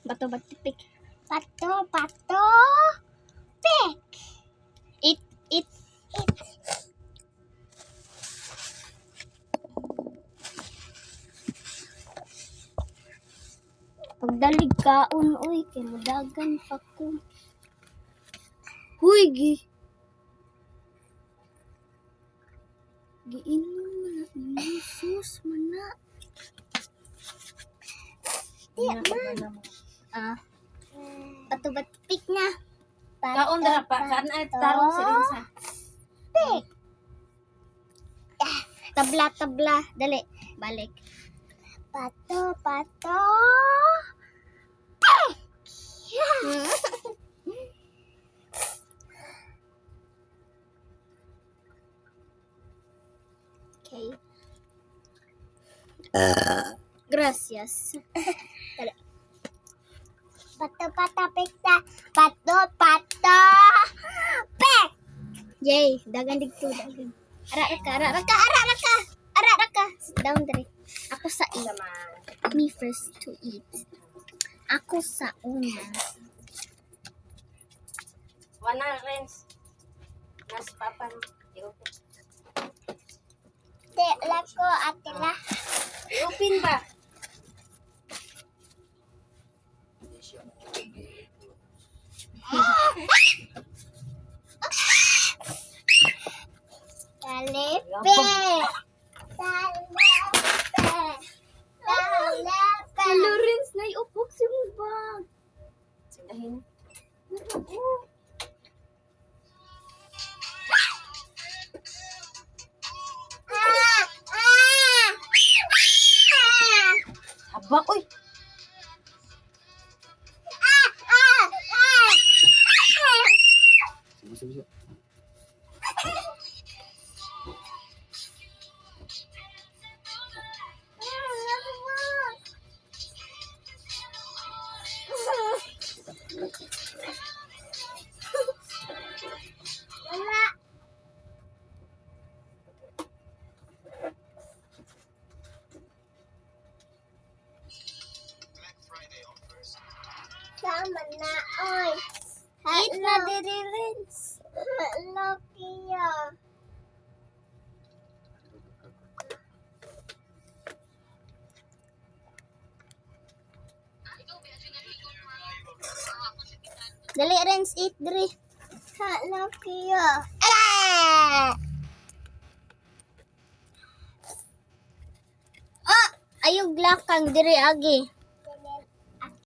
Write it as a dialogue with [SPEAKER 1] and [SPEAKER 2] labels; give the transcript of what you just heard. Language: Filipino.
[SPEAKER 1] Bato, bato, pick.
[SPEAKER 2] Bato, bato, pick.
[SPEAKER 1] Eat, eat. Pagdalig kaon, uy, kay madagan pa ko. Huy, giinom mo na, Jesus, mana.
[SPEAKER 2] Tiyak man.
[SPEAKER 1] Bato, bato, pick na.
[SPEAKER 3] Kaon dara pa, kaan ay tarong si Rinsa.
[SPEAKER 2] Pick.
[SPEAKER 1] Tabla, tabla. Dali, balik.
[SPEAKER 2] Bato, bato, pick.
[SPEAKER 1] Okay. Gracias. Dali.
[SPEAKER 2] Bato, bato, pick na. Bato, bato, pick.
[SPEAKER 1] Yay, dagan dito, dagan. Ara raka, ara raka, ara raka. Ara raka. Sit down, dali. Ako sa eat. Me first to eat. Ako sa una.
[SPEAKER 3] Wana Rins. Nas papan.
[SPEAKER 2] Tiyak lang ko, ate la.
[SPEAKER 3] Open ba?
[SPEAKER 2] Talipe. Talipe. Talipe.
[SPEAKER 1] Lawrence, naiupok si mo bag.
[SPEAKER 3] Sindahin. Haba, uy.
[SPEAKER 2] Wala. Sama na, oy.
[SPEAKER 1] Eat na, diri, Lawrence.
[SPEAKER 2] Hello, Kia.
[SPEAKER 1] Dali, Lawrence, eat, diri.
[SPEAKER 2] Hello, Kia.
[SPEAKER 1] Ayog lakang diri agi.